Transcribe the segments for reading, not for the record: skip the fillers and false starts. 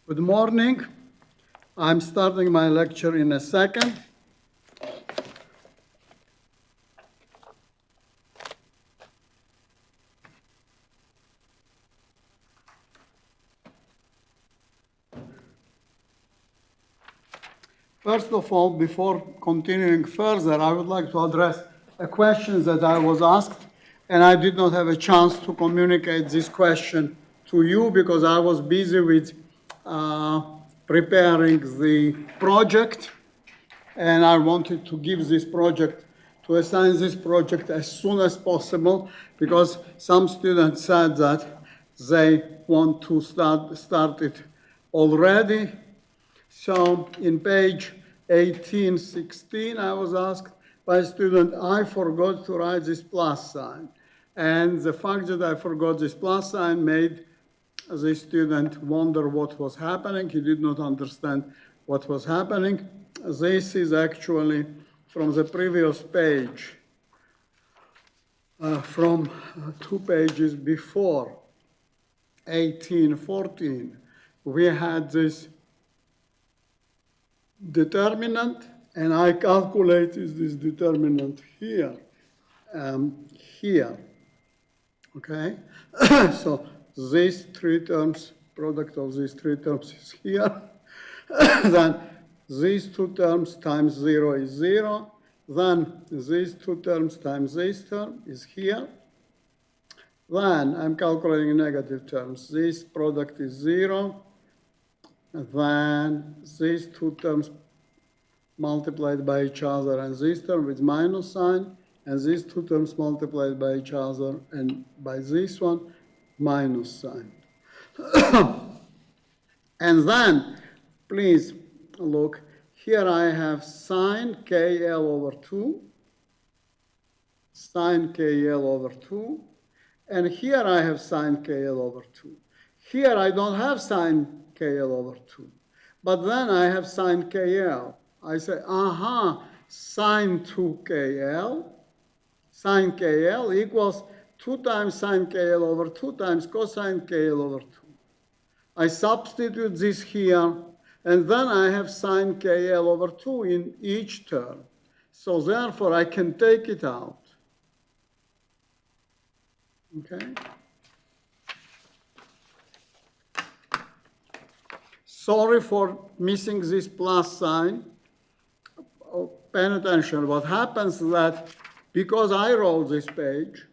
Good morning. I'm starting my lecture in a second. First of all, before continuing further, I would like to address a question that I was asked, and I did not have a chance to communicate this question to you because I was busy with preparing the project, and I wanted to give this project, to assign this project as soon as possible, because some students said that they want to start it already. So in page 1816, I was asked by a student, I forgot to write this plus sign. And the fact that I forgot this plus sign made the student wonder what was happening. He did not understand what was happening. This is actually from the previous page, from 2 pages before, 1814. We had this determinant, and I calculated this determinant here, okay? So these three terms, product of these three terms is here. Then these two terms times 0 is 0. Then these two terms times this term is here. Then I'm calculating negative terms. This product is 0. Then these two terms multiplied by each other, and this term with minus sign, and these two terms multiplied by each other, and by this one, minus sign. And then, please look, here I have sine KL over 2, sine KL over 2, and here I have sine KL over 2. Here I don't have sine KL over 2. But then I have sine KL. I say, sine 2 KL, sine KL equals 2 times sine KL over 2 times cosine KL over 2. I substitute this here, and then I have sine KL over 2 in each term. So therefore, I can take it out. Okay? Sorry for missing this plus sign. Pay attention. What happens is that because I wrote this page,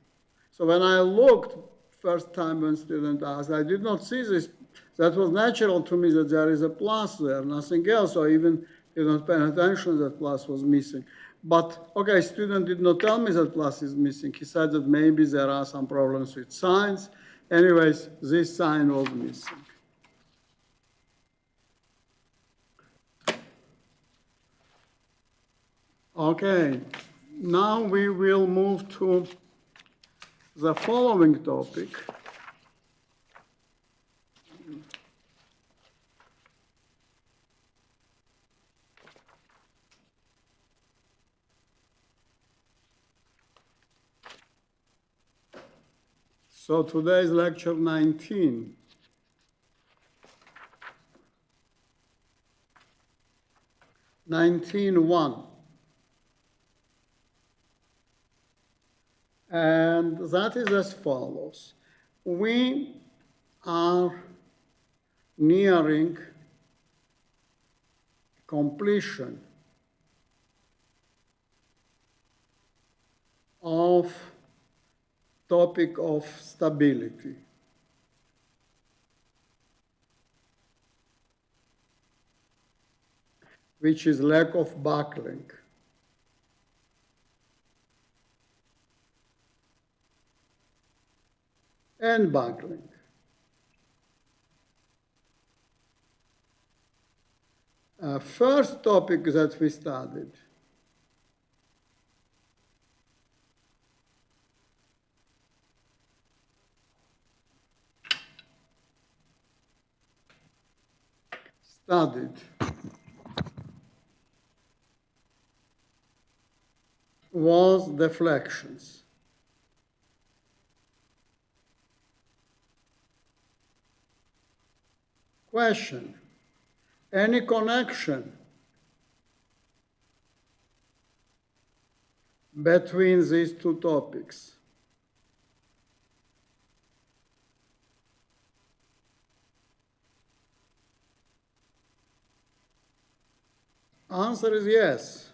so when I looked first time when student asked, I did not see this. That was natural to me that there is a plus there, nothing else. So I even did not pay attention that plus was missing. But, okay, student did not tell me that plus is missing. He said that maybe there are some problems with signs. Anyways, this sign was missing. Okay, now we will move to the following topic. So today is lecture 19. And that is as follows. We are nearing completion of topic of stability. Which is lack of buckling. And buckling. First topic that we studied was deflections. Question: any connection between these two topics? Answer is yes.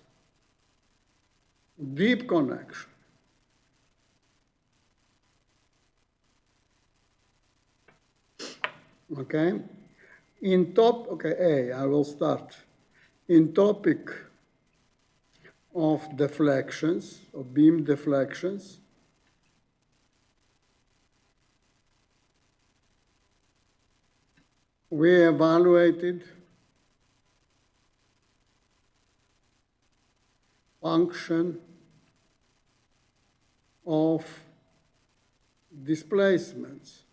Deep connection. Okay? I will start. In topic of deflections, of beam deflections, we evaluated function of displacements.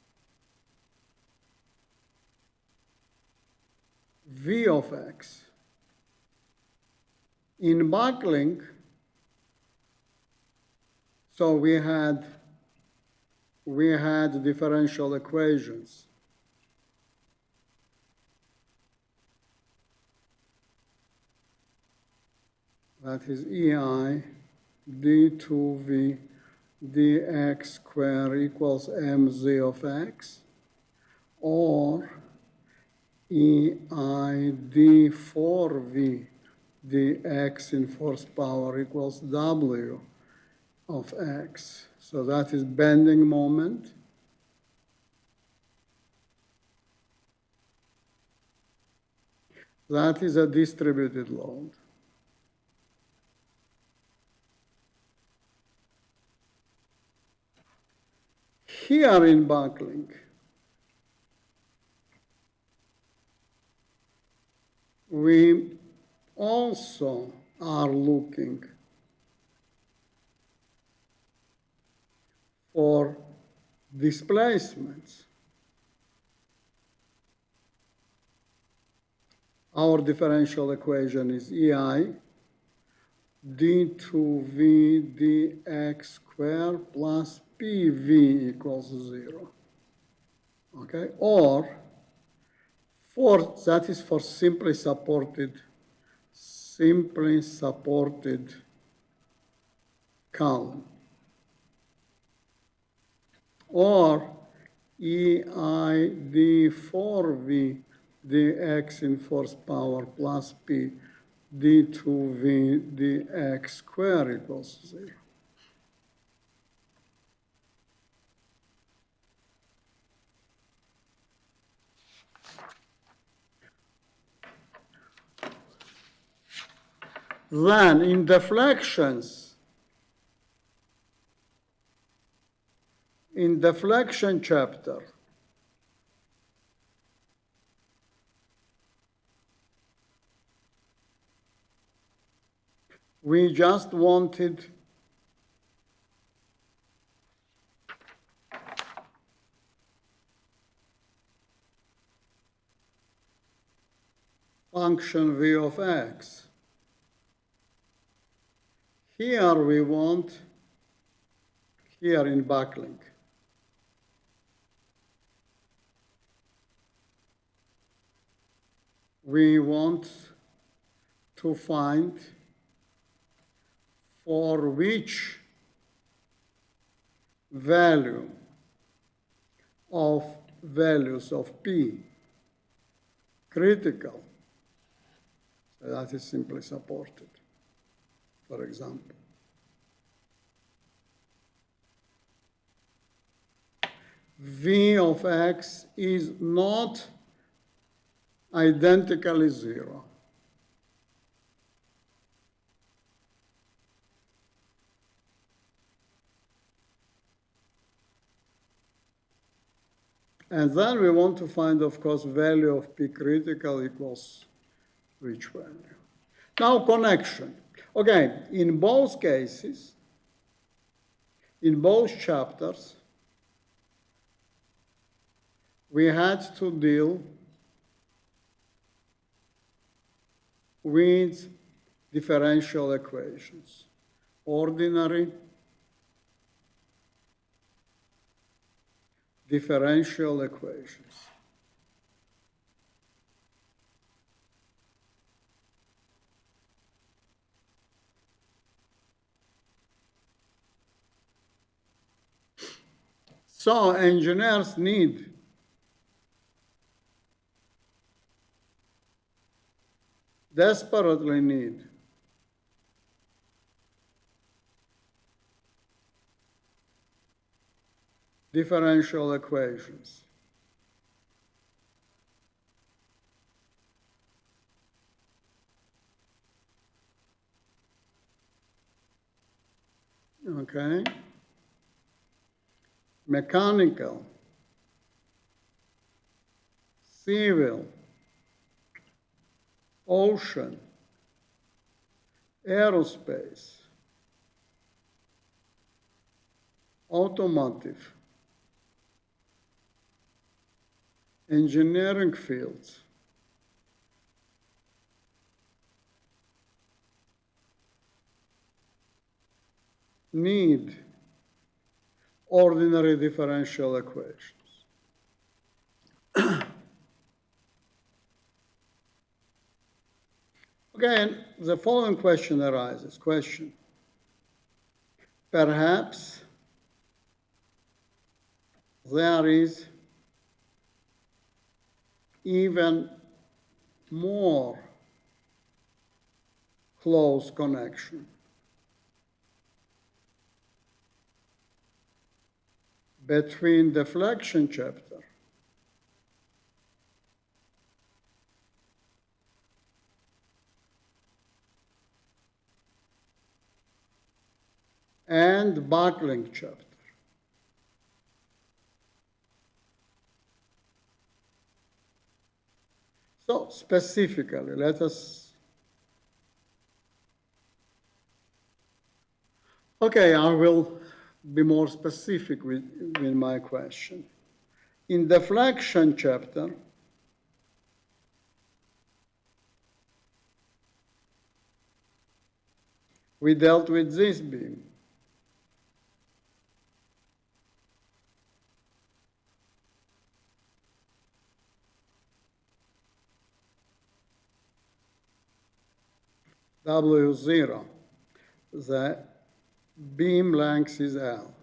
V of x. In buckling, so we had differential equations. That is EI d2v dx square equals mz of x, or EI d4v dx in first power equals w of x. So that is bending moment. That is a distributed load. Here in buckling, we also are looking for displacements. Our differential equation is EI d2v dx squared plus PV equals 0. Okay, or that is for simply supported column. Or EI d4v dx in first power plus P d2v dx squared equals 0. Then in deflections, in deflection chapter, we just wanted function v of x. Here we want, here in buckling, we want to find for which value of values of P critical, so that is simply supported, for example. V of x is not identically 0. And then we want to find, of course, value of P critical equals which value. Now connection. Okay, in both cases, in both chapters, we had to deal with differential equations, ordinary differential equations. So engineers desperately need differential equations. Okay? Mechanical, civil, ocean, aerospace, automotive, engineering fields, need ordinary differential equations. Again, the following question arises. Question. Perhaps there is even more close connection between deflection chapter and buckling chapter. So specifically, let us, okay, I will be more specific with my question. In deflection chapter, we dealt with this beam. W0, the beam length is L.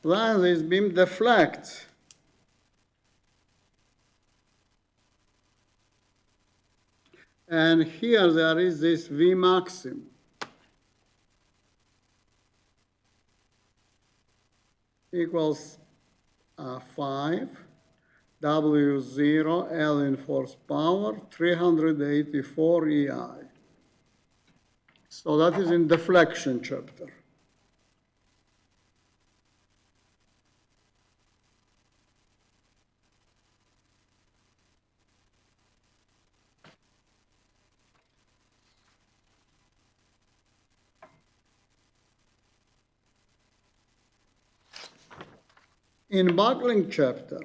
Then this beam deflects. And here there is this V maximum. Equals 5, W0, L in force power, 384 EI. So that is in deflection chapter. In buckling chapter,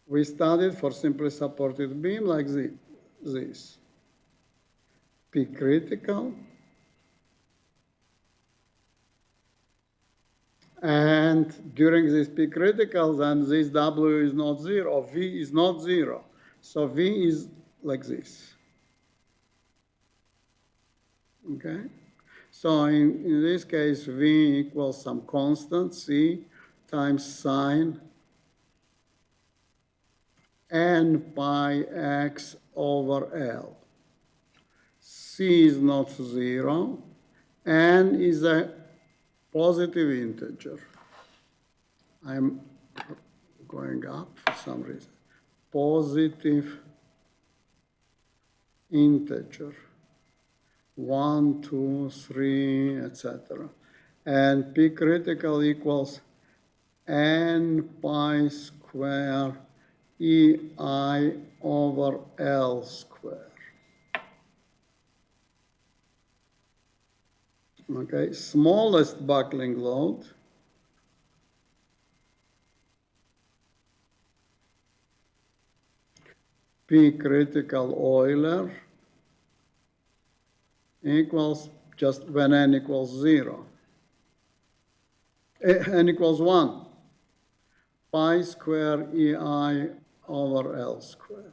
we studied for simply supported beam like this. P critical, and during this P critical, then this W is not zero, V is not zero. So V is like this. Okay? So in this case, V equals some constant, C times sine n pi x over L. C is not zero, n is a positive integer. I'm going up for some reason. Positive integer. 1, 2, 3, etc. And P critical equals n pi square EI over L square. Okay, smallest buckling load P critical Euler equals just when n equals 0. N equals 1. Pi square EI over L square.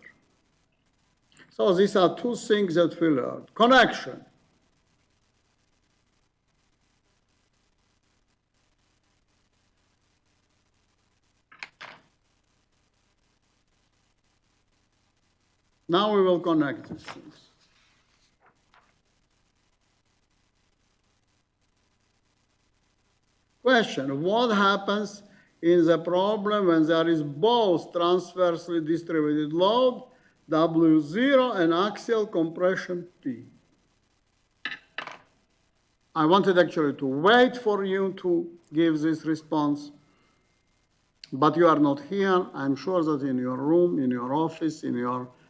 So these are two things that we learned. Connection. Now we will connect these things. Question, what happens in the problem when there is both transversely distributed load, W0, and axial compression P? I wanted actually to wait for you to give this response, but you are not here. I'm sure that in your room, in your office, in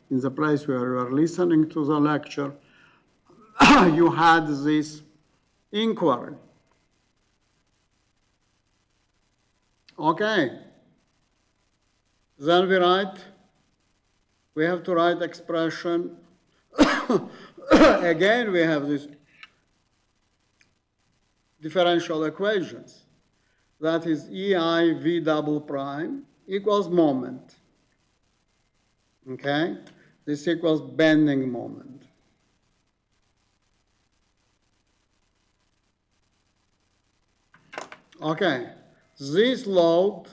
the place where you are listening to the lecture, you had this inquiry. Okay. Then we have to write expression. Again, we have this differential equations. That is EI V double prime equals moment. Okay? This equals bending moment. Okay. This load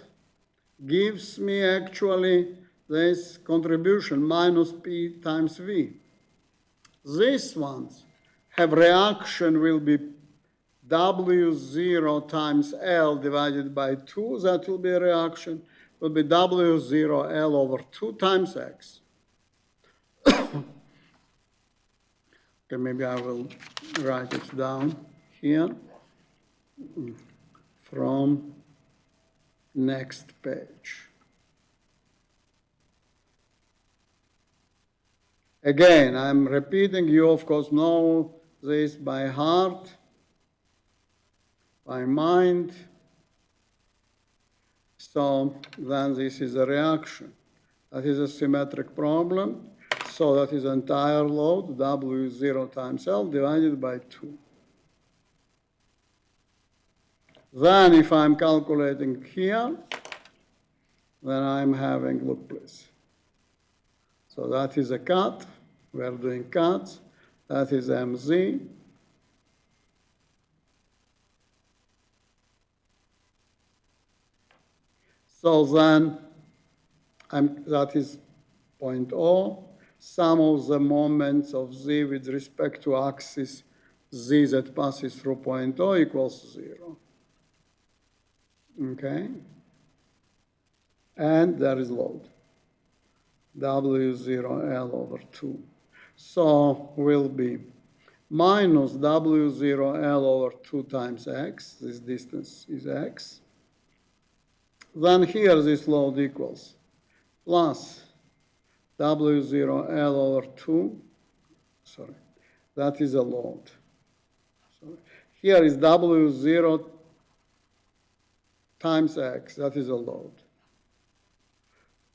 gives me actually this contribution minus P times V. These ones have reaction will be W0 times L divided by 2. That will be a reaction. Will be W0 L over 2 times X. Okay, maybe I will write it down here from next page. Again, I'm repeating, you of course know this by heart, by mind. So then this is a reaction. That is a symmetric problem. So that is entire load, W0 times L divided by 2. Then if I'm calculating here, then I'm having, look please. So that is a cut. We are doing cuts. That is MZ. So then that is 0.0. Sum of the moments of Z with respect to axis Z that passes through 0.0 equals 0. Okay? And there is load. W0L over 2. So will be minus W0L over 2 times X. This distance is X. Then here this load equals plus W0L over 2. Sorry, that is a load. Sorry. Here is W0 times X. That is a load.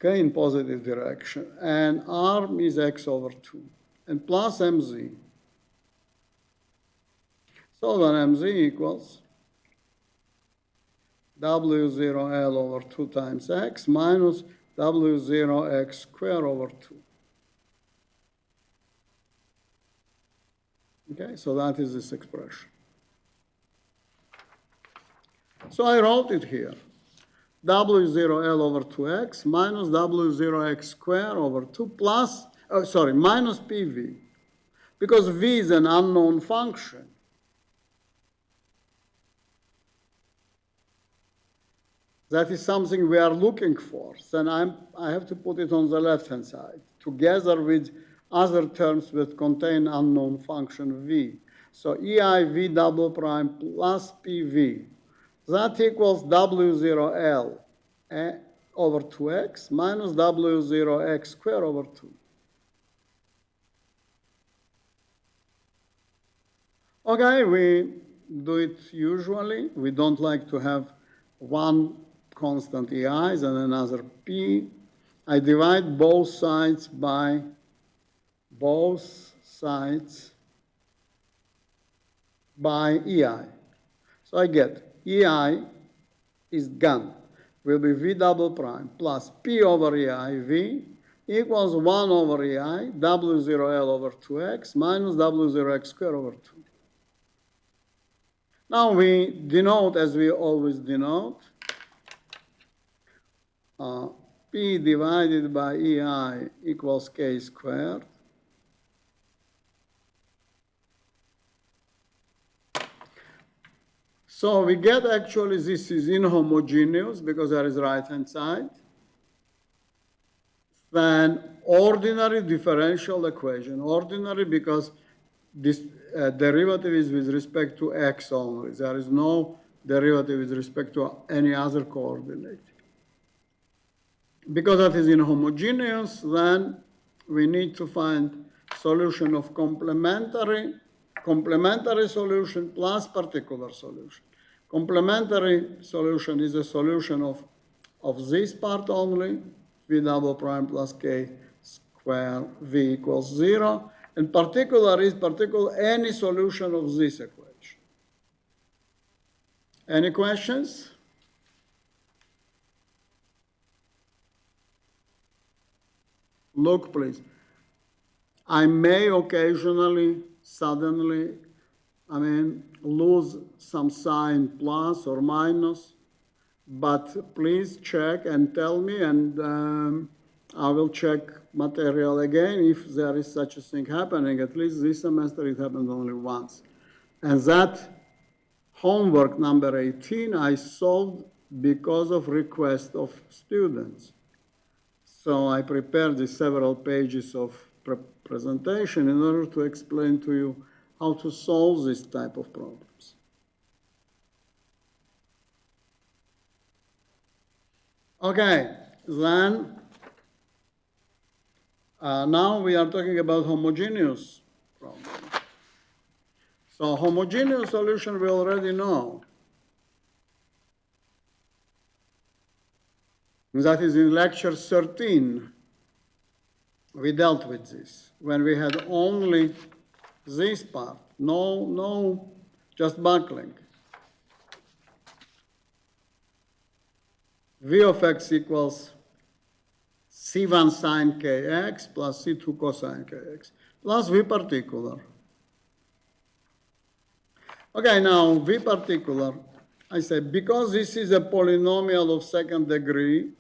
Okay, in positive direction. And arm is X over 2. And plus MZ. So then MZ equals W0L over 2 times X minus W0X squared over 2. Okay, so that is this expression. So I wrote it here. W0L over 2x minus W0x squared over 2 plus, minus PV. Because V is an unknown function. That is something we are looking for. Then I have to put it on the left-hand side, together with other terms that contain unknown function V. So EI V double prime plus PV. That equals W0L over 2x minus W0x squared over 2. Okay, we do it usually. We don't like to have one constant EIs and another P. I divide both sides by EI. So I get EI is gone. Will be V double prime plus P over EI V equals 1 over EI, W0L over 2x, minus W0x squared over 2. Now we denote, as we always denote, P divided by EI equals K squared. So we get actually this is inhomogeneous because there is right-hand side. Then ordinary differential equation. Ordinary because this derivative is with respect to x only. There is no derivative with respect to any other coordinate. Because that is inhomogeneous, then we need to find solution of complementary solution plus particular solution. Complementary solution is a solution of this part only, v double prime plus k square v equals 0. And particular is any solution of this equation. Any questions? Look, please. I may occasionally, suddenly, lose some sign plus or minus, but please check and tell me, and I will check material again if there is such a thing happening. At least this semester it happened only once. And that homework number 18 I solved because of request of students. So I prepared these several pages of presentation in order to explain to you how to solve this type of problems. Okay, then now we are talking about homogeneous problem. So homogeneous solution we already know. That is in lecture 13. We dealt with this when we had only this part, no, just buckling. V of x equals C1 sine kx plus C2 cosine kx plus V particular. Okay, now V particular, I say because this is a polynomial of second degree,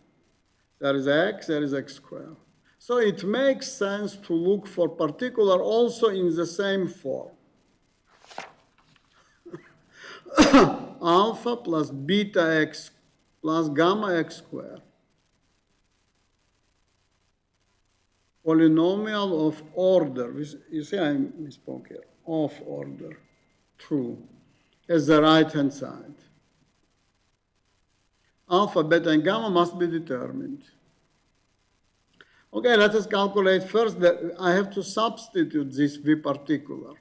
there is x squared. So it makes sense to look for particular also in the same form. Alpha plus beta x plus gamma x squared. Polynomial of order, you see I misspoke here, of order 2 as the right-hand side. Alpha, beta, and gamma must be determined. Okay, let us calculate first that I have to substitute this V particular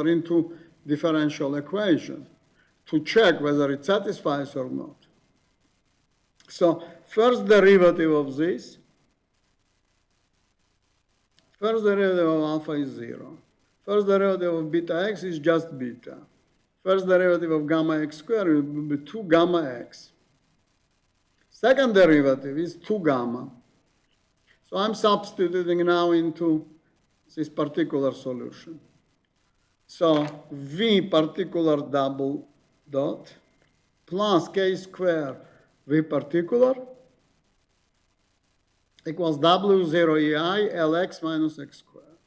into differential equation to check whether it satisfies or not. So first derivative of this, first derivative of alpha is 0. First derivative of beta x is just beta. First derivative of gamma x squared will be 2 gamma x. Second derivative is 2 gamma. So I'm substituting now into this particular solution. So V particular double dot plus k squared V particular equals W0 EI Lx minus x squared.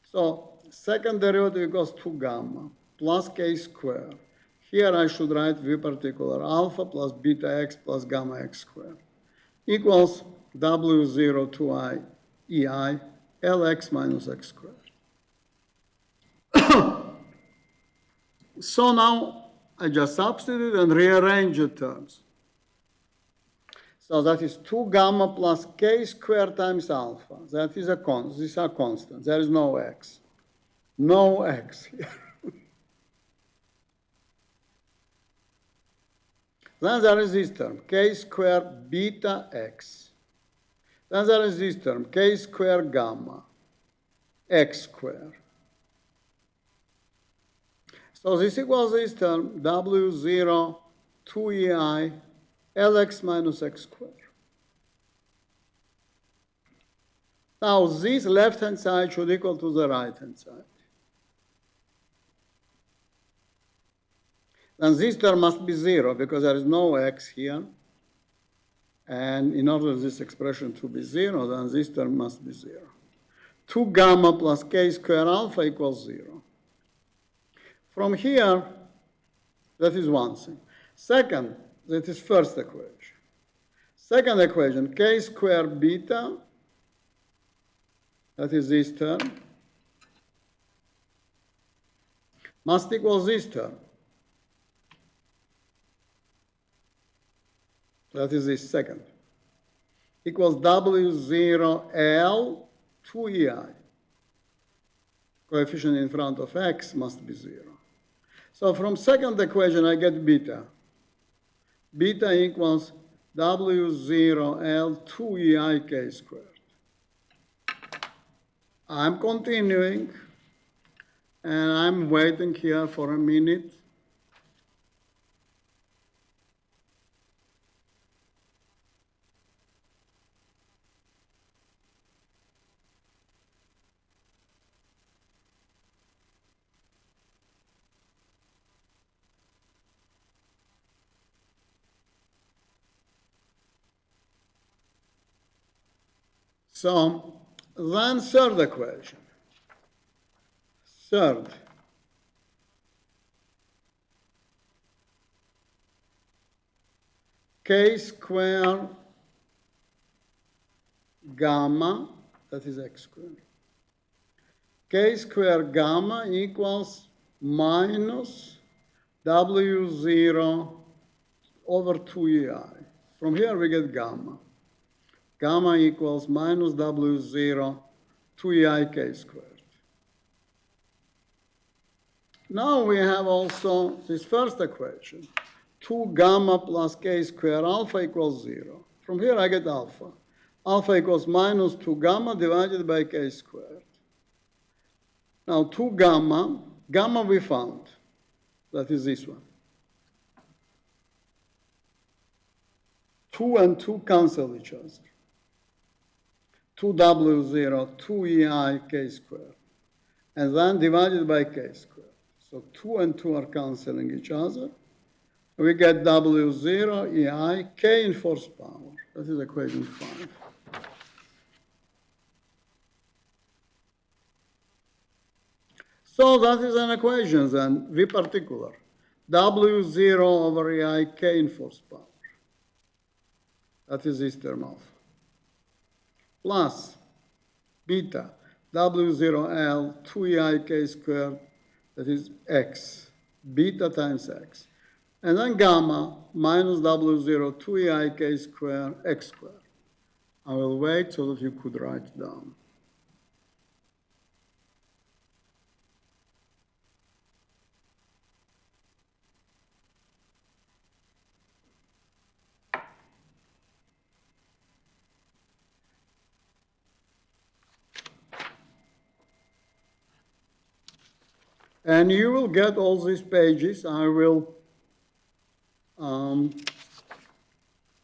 So second derivative equals 2 gamma plus k squared. Here I should write V particular alpha plus beta x plus gamma x squared equals W0 2i EI Lx minus x squared. So now I just substitute and rearrange the terms. So that is 2 gamma plus k squared times alpha. That is a constant. These are constants. There is no x. No x here. Then there is this term, k squared beta x. Then there is this term, k squared gamma, x squared. So this equals this term, W0 2EI Lx minus x squared. Now this left-hand side should equal to the right-hand side. Then this term must be 0 because there is no x here. And in order for this expression to be 0, then this term must be 0. 2 gamma plus k square alpha equals 0. From here, that is one thing. Second, that is first equation. Second equation, k square beta, that is this term, must equal this term. That is this second. Equals W0L 2EI. Coefficient in front of x must be 0. So from second equation, I get beta. Beta equals W0L 2EI k squared. I'm continuing, and I'm waiting here for a minute. So then third equation. Third. K square gamma, that is x squared. K square gamma equals minus W0 over 2EI. From here we get gamma. Gamma equals minus W0 2EI k squared. Now we have also this first equation. 2 gamma plus k square alpha equals 0. From here I get alpha. Alpha equals minus 2 gamma divided by k squared. Now 2 gamma, gamma we found. That is this one. 2 and 2 cancel each other. 2W0, 2EI k squared. And then divided by k squared. So 2 and 2 are canceling each other. We get W0, EI, k in fourth power. That is equation 5. So that is an equation then, V particular. W0 over EI, k in fourth power. That is this term alpha. Plus beta, W0L, 2EI k squared, that is x, beta times x. And then gamma minus W0, 2EI k squared, x squared. I will wait so that you could write down. And you will get all these pages. I will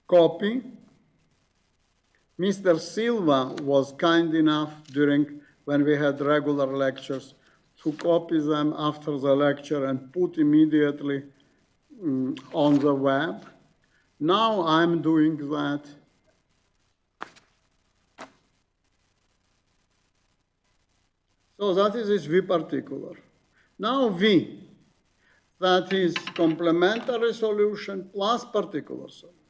copy. Mr. Silva was kind enough when we had regular lectures to copy them after the lecture and put immediately on the web. Now I'm doing that. So that is this V particular. Now V, that is complementary solution plus particular solution.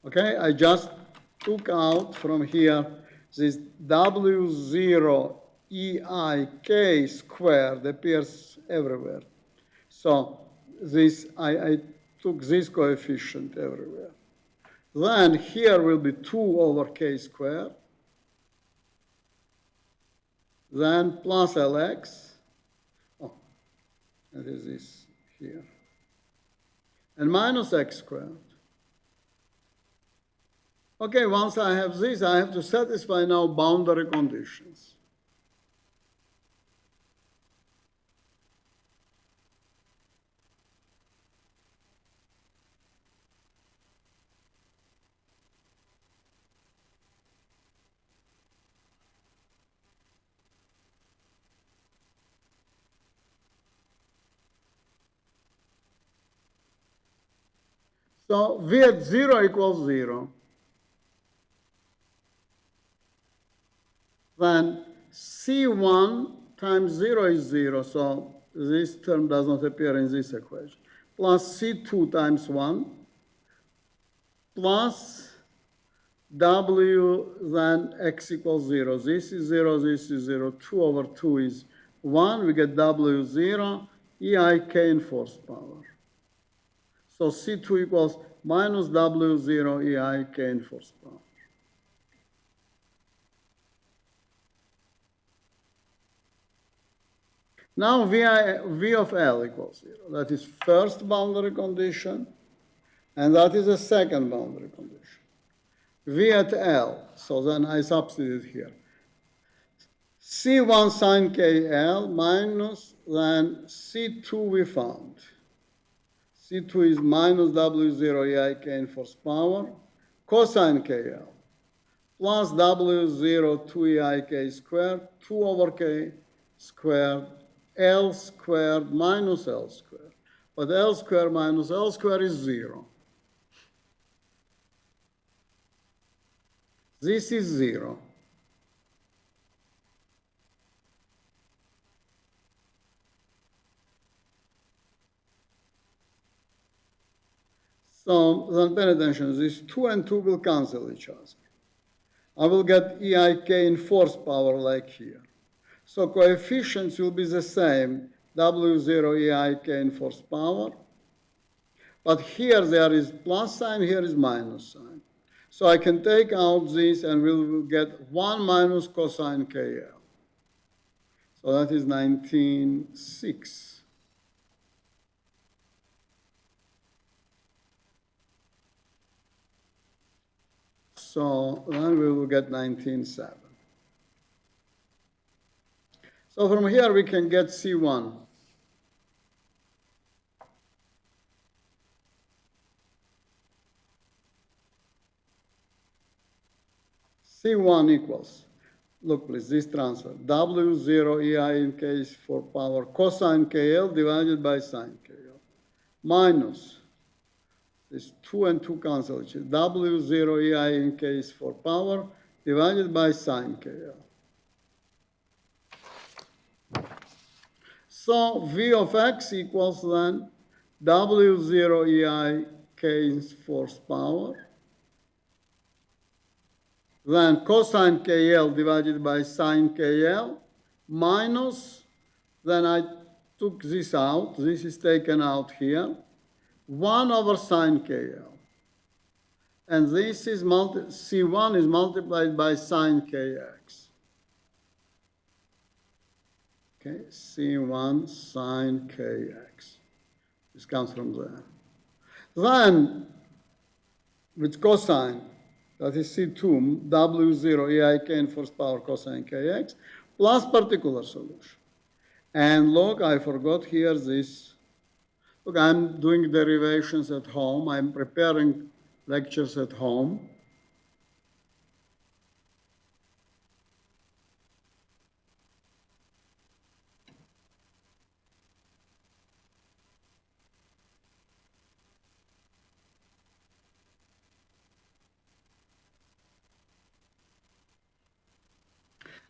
Okay, I just took out from here this W0 EIK squared appears everywhere. So this I took this coefficient everywhere. Then here will be 2 over k squared. Then plus Lx. That is this here. And minus x squared. Okay, once I have this, I have to satisfy now boundary conditions. So V at 0 equals 0. Then C1 times 0 is 0, so this term does not appear in this equation. Plus C2 times 1 plus W, then x equals 0. This is 0, this is 0. 2 over 2 is 1. We get W 0, EIK in fourth power. So C2 equals minus W 0, EIK in fourth power. Now V of L equals 0. That is first boundary condition, and that is the second boundary condition. V at L, so then I substitute here. C1 sine KL minus then C2 we found. C2 is minus W0 EIK in fourth power, cosine KL, plus W0 2 EIK squared, 2 over K squared, L squared minus L squared. But L squared minus L squared is 0. This is 0. So then pay attention, these 2 and 2 will cancel each other. I will get EIK in fourth power like here. So coefficients will be the same, W0 EIK in fourth power. But here there is plus sign, here is minus sign. So I can take out this and we'll get 1 minus cosine KL. So that is 19.6. So then we will get 19.7. So from here we can get C1. C1 equals, look please, this transfer, W0 EI in case for power cosine KL divided by sine KL, minus, this 2 and 2 cancel each other, W0 EI in case for power divided by sine KL. So V of x equals then W0 EI K in fourth power, then cosine KL divided by sine KL, minus, then I took this out, this is taken out here, 1 over sine KL. And this is C1 is multiplied by sine KX. Okay, C1 sine KX. This comes from there. Then, with cosine, that is C2, W0 EIK in first power cosine KX, plus particular solution. And look, I forgot here this. Look, I'm doing derivations at home. I'm preparing lectures at home.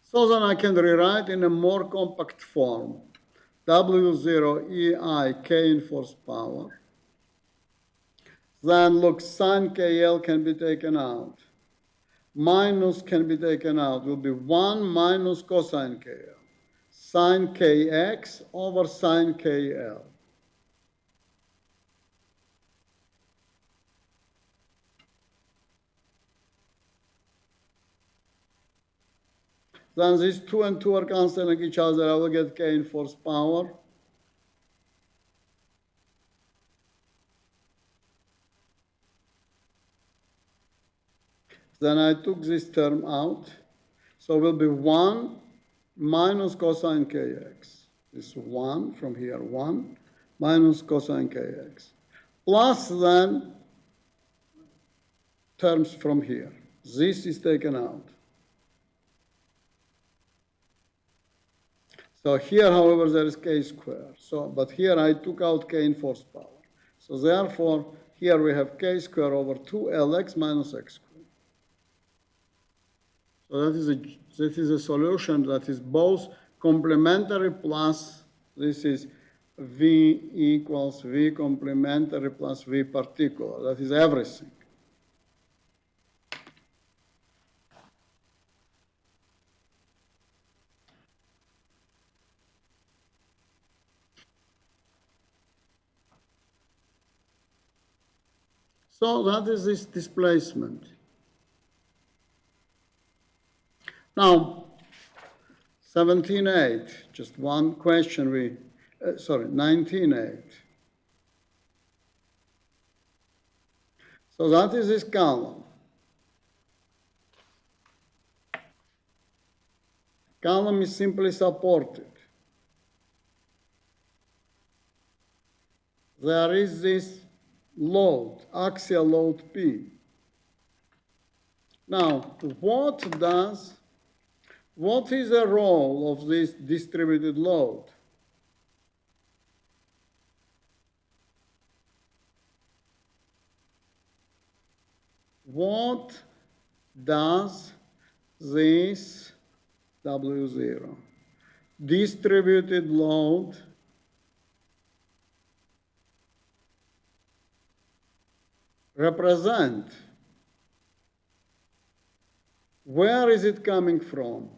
So then I can rewrite in a more compact form. W0 EI K in fourth power. Then look, sine KL can be taken out. Minus can be taken out. Will be 1 minus cosine KL. Sine KX over sine KL. Then these 2 and 2 are canceling each other. I will get K in fourth power. Then I took this term out. So it will be 1 minus cosine Kx. This 1 from here, 1 minus cosine Kx. Plus then terms from here. This is taken out. So here, however, there is k squared. So, but here I took out k in fourth power. So therefore, Here we have k squared over 2lx minus x squared. So that is a solution that is both complementary plus, this is v equals v complementary plus v particular. That is everything. So that is this displacement. Now, 17.8, just one question 19.8. So that is this column. Column is simply supported. There is this load, axial load P. Now, what is the role of this distributed load? What does this W0 distributed load represent? Where is it coming from?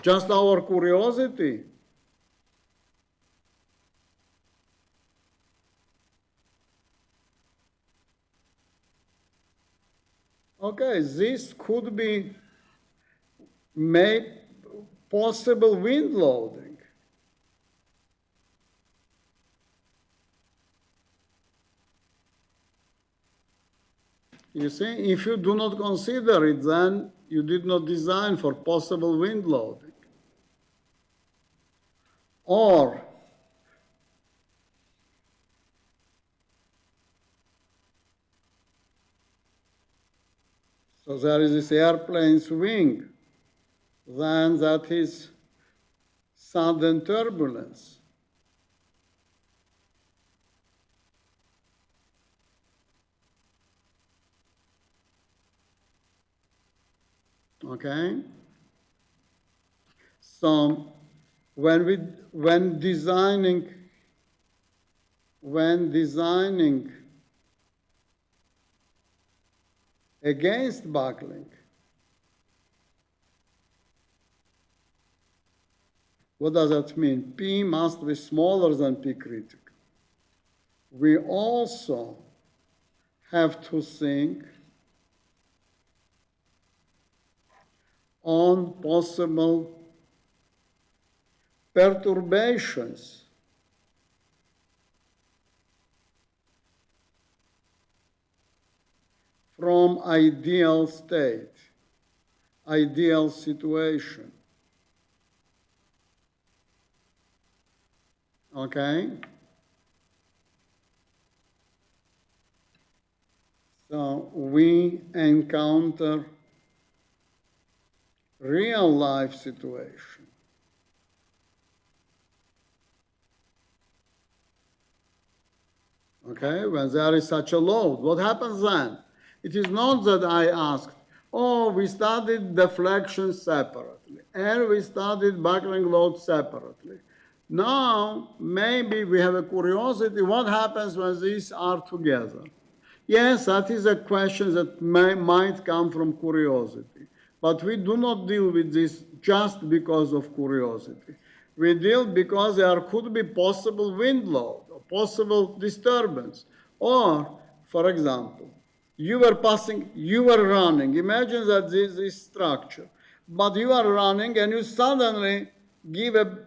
Just our curiosity? Okay, this could be possible wind loading. You see, if you do not consider it, then you did not design for possible wind loading. Or so there is this airplane's wing, then that is sudden turbulence. Okay? So when designing against buckling, what does that mean? P must be smaller than P critical. We also have to think on possible perturbations from ideal state, ideal situation. Okay? So we encounter real life situation. Okay, when there is such a load, what happens then? It is not that I asked, oh, we studied deflection separately, and we studied buckling load separately. Now, maybe we have a curiosity, what happens when these are together? Yes, that is a question that might come from curiosity. But we do not deal with this just because of curiosity. We deal because there could be possible wind load or possible disturbance. Or, for example, you were running. Imagine that this is structure. But you are running and you suddenly give a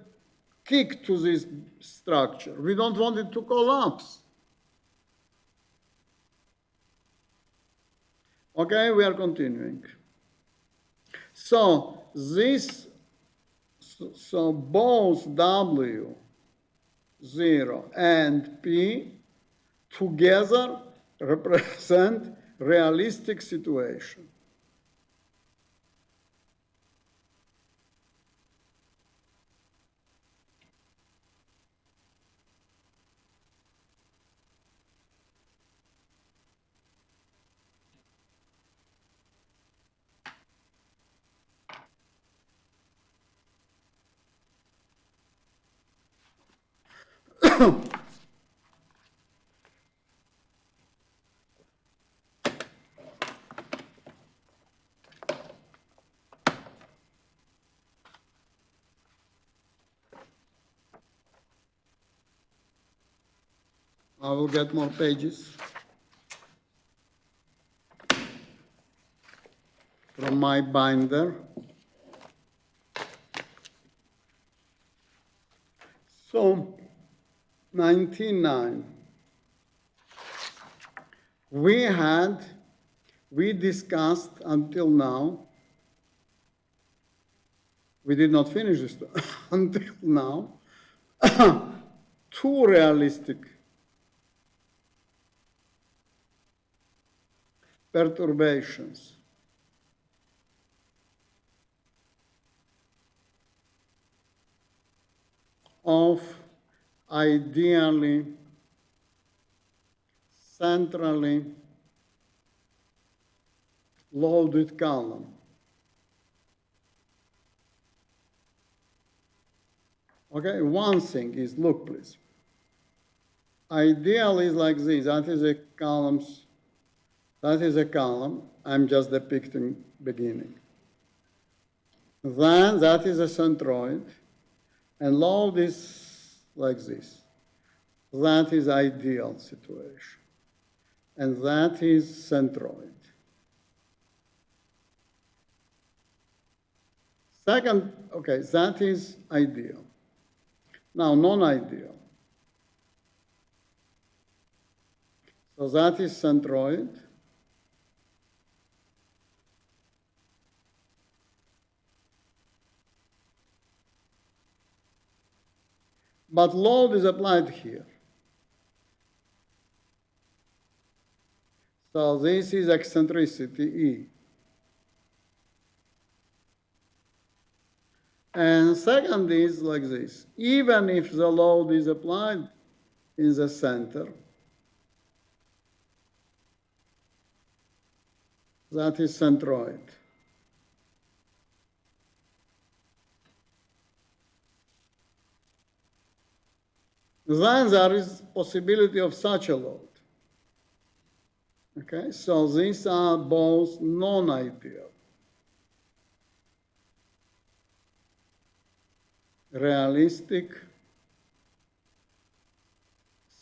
kick to this structure. We don't want it to collapse. Okay, we are continuing. So both W0 and P together represent realistic situation. I will get more pages from my binder. So, 19.9. We discussed until now, we did not finish this until now, two realistic perturbations of ideally centrally loaded column. Okay, one thing is, look please, ideal is like this, that is a column, I'm just depicting beginning. Then that is a centroid, and load is like this. That is ideal situation, and that is centroid. Second, okay, that is ideal. Now, non-ideal. So that is centroid. But load is applied here. So this is eccentricity E. And second is like this. Even if the load is applied in the center, that is centroid. Then there is possibility of such a load. Okay, so these are both non-ideal. Realistic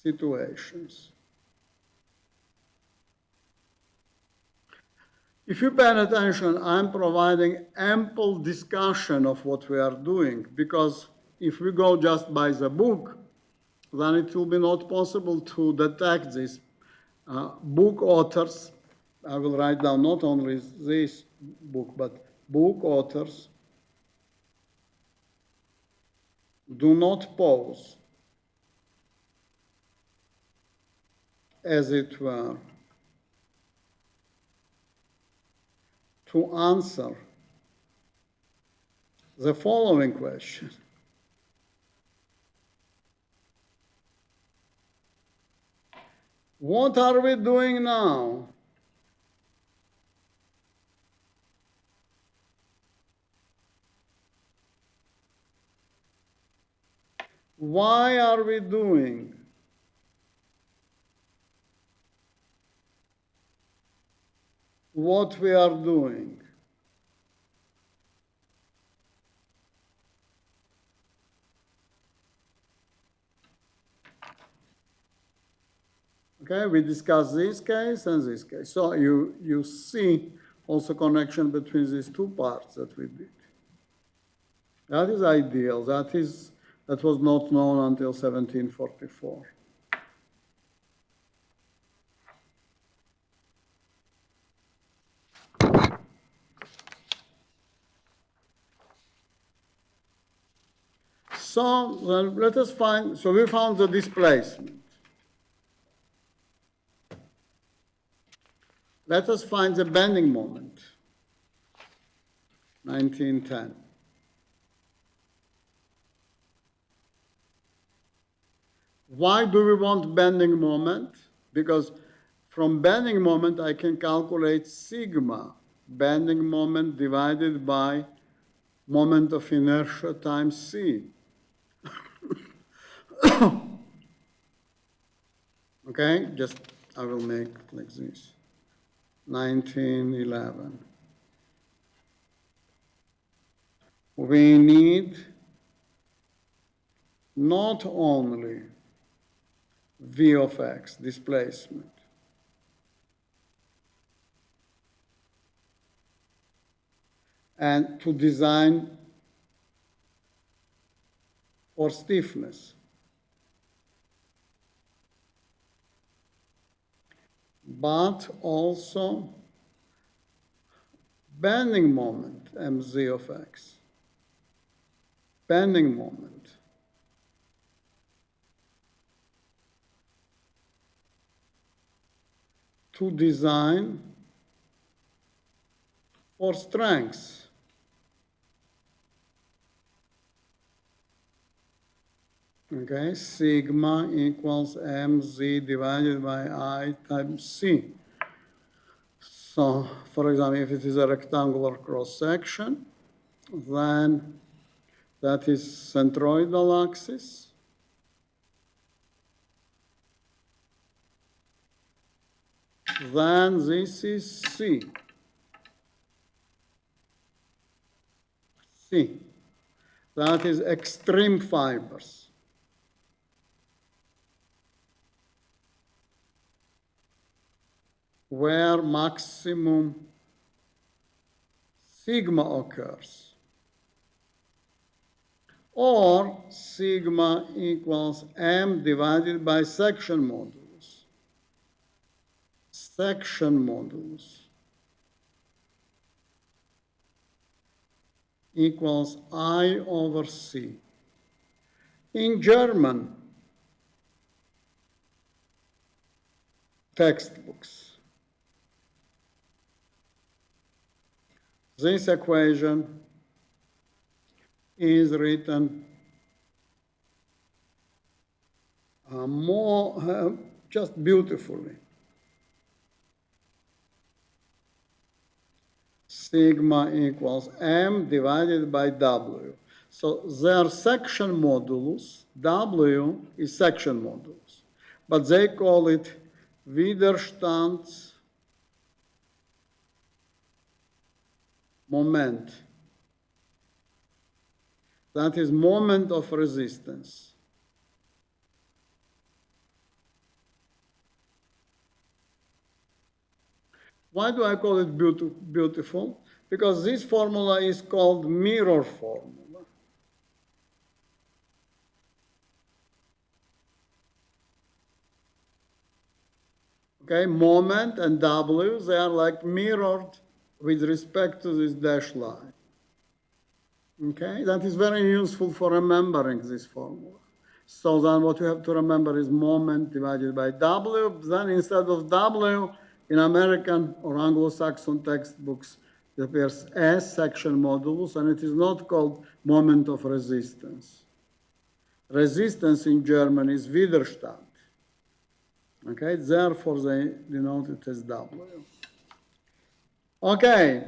situations. If you pay attention, I'm providing ample discussion of what we are doing, because if we go just by the book, then it will be not possible to detect these book authors. I will write down not only this book, but book authors do not pose, as it were, to answer the following question. What are we doing now? Why are we doing what we are doing? Okay, we discussed this case and this case. So you see also connection between these two parts that we did. That is ideal. That was not known until 1744. So let us find, so we found the displacement. Let us find the bending moment, 1910. Why do we want bending moment? Because from bending moment, I can calculate sigma, bending moment divided by moment of inertia times c. Okay, just I will make like this, 1911. We need not only V of x, displacement, and to design for stiffness, but also bending moment, mz of x, bending moment, to design for strengths. Okay, sigma equals mz divided by I times c. So, for example, if it is a rectangular cross-section, then that is centroidal axis. Then this is C. C. That is extreme fibers. Where maximum sigma occurs. Or sigma equals m divided by section modulus. Section modulus equals I over C. In German textbooks, this equation is written just beautifully. Sigma equals m divided by w. So their section modulus, w is section modulus, but they call it Widerstands moment. That is moment of resistance. Why do I call it beautiful? Because this formula is called mirror formula. Okay, moment and W, they are like mirrored with respect to this dashed line. Okay, that is very useful for remembering this formula. So then what you have to remember is moment divided by W. Then instead of W, in American or Anglo-Saxon textbooks, it appears as section modulus, and it is not called moment of resistance. Resistance in German is Widerstand. Okay, therefore they denote it as W. Okay.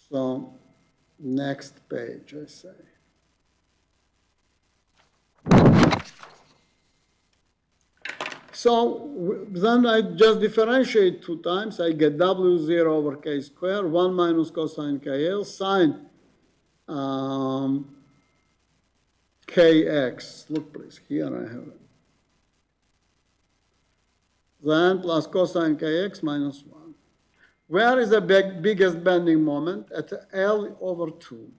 So, next page, I say. So then I just differentiate 2 times. I get W0 over K squared, 1 minus cosine KL, sine KX. Look, please, here I have it. Then plus cosine KX minus 1. Where is the biggest bending moment? At L over 2.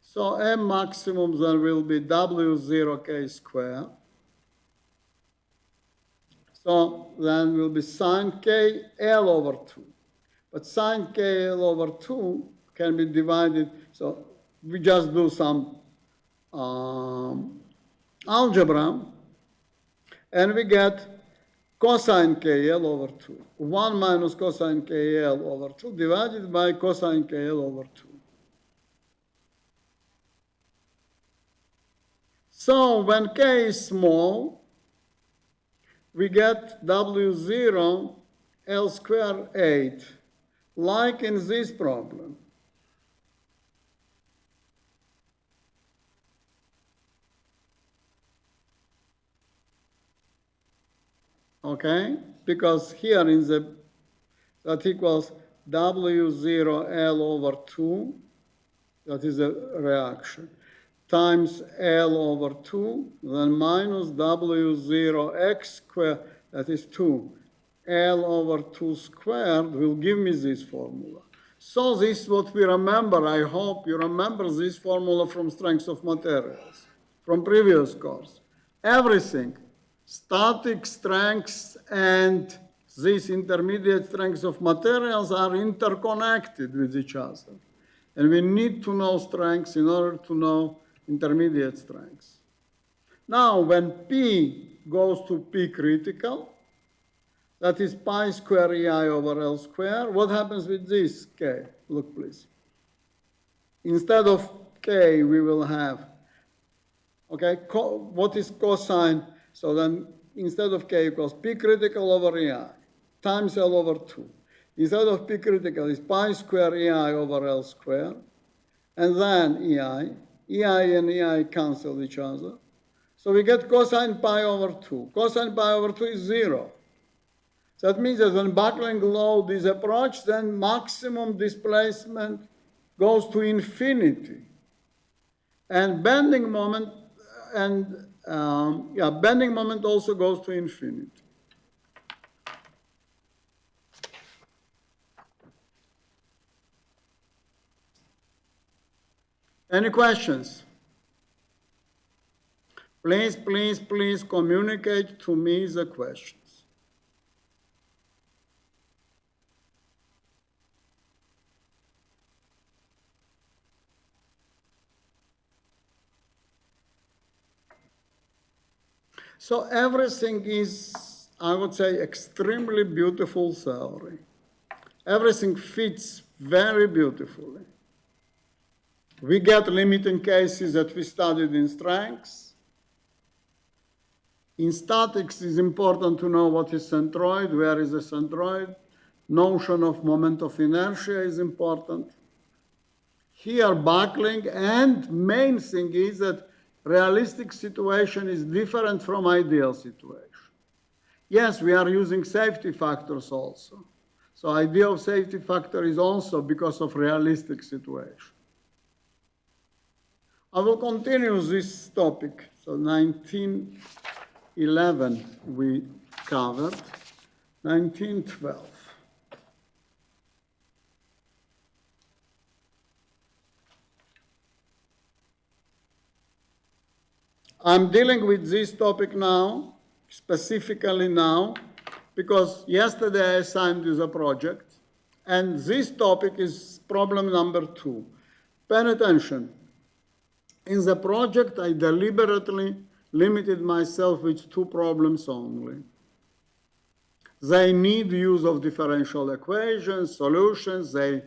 So M maximum then will be W0 K squared. So then will be sine K L over 2. But sine K L over 2 can be divided. So we just do some algebra. And we get cosine KL over 2. 1 minus cosine KL over 2 divided by cosine KL over 2. So when K is small, we get W0 L squared 8, like in this problem. okay? Because here in the, that equals W0L over 2, that is a reaction, times L over 2, then minus W0X squared, that is 2. L over 2 squared will give me this formula. So this is what we remember. I hope you remember this formula from strengths of materials, from previous course. Everything, static strengths and these intermediate strengths of materials are interconnected with each other. And we need to know strengths in order to know intermediate strengths. Now, when P goes to P critical, that is pi square EI over L square, what happens with this K? Look, please. Instead of K, we will have, okay, what is cosine? So then instead of K equals P critical over EI times L over 2. Instead of P critical is pi square EI over L square, and then EI. EI and EI cancel each other. So we get cosine pi over 2. Cosine pi over 2 is 0. So that means that when buckling load is approached, then maximum displacement goes to infinity. And bending moment bending moment also goes to infinity. Any questions? Please, please, please communicate to me the questions. So everything is, I would say, extremely beautiful theory. Everything fits very beautifully. We get limiting cases that we studied in strengths. In statics, it's important to know what is centroid, where is the centroid. Notion of moment of inertia is important. Here, buckling, and main thing is that realistic situation is different from ideal situation. Yes, we are using safety factors also. So idea of safety factor is also because of realistic situation. I will continue this topic. So 1911 we covered, 1912. I'm dealing with this topic now, specifically now, because yesterday I assigned you the project, and this topic is problem number 2. Pay attention. In the project, I deliberately limited myself with 2 problems only. They need use of differential equations, solutions, they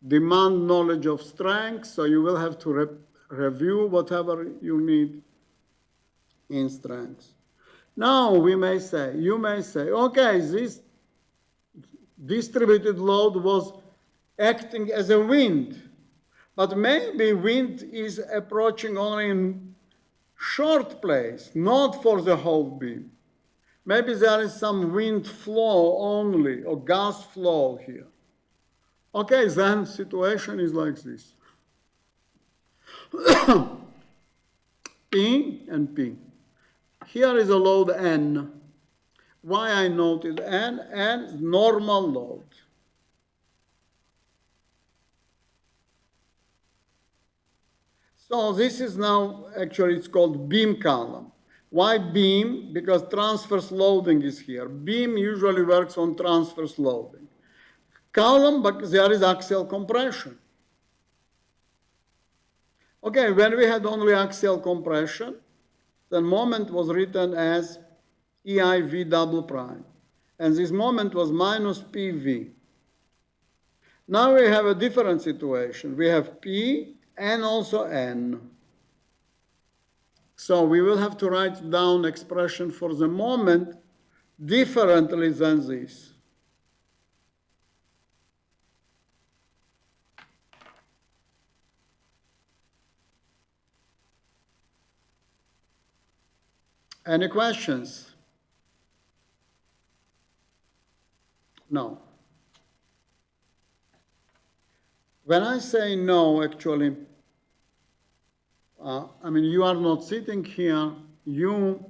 demand knowledge of strength, so you will have to review whatever you need in strengths. Now you may say, okay, this distributed load was acting as a wind, but maybe wind is approaching only in short place, not for the whole beam. Maybe there is some wind flow only, or gas flow here. Okay, then situation is like this. P and P. Here is a load N. Why I noted N? N, normal load. So this is now, actually it's called beam column. Why beam? Because transverse loading is here. Beam usually works on transverse loading. Column, but there is axial compression. Okay, when we had only axial compression, the moment was written as EIV double prime. And this moment was minus PV. Now we have a different situation. We have P and also N. So we will have to write down expression for the moment differently than this. Any questions? No. When I say no, actually, I mean, you are not sitting here, you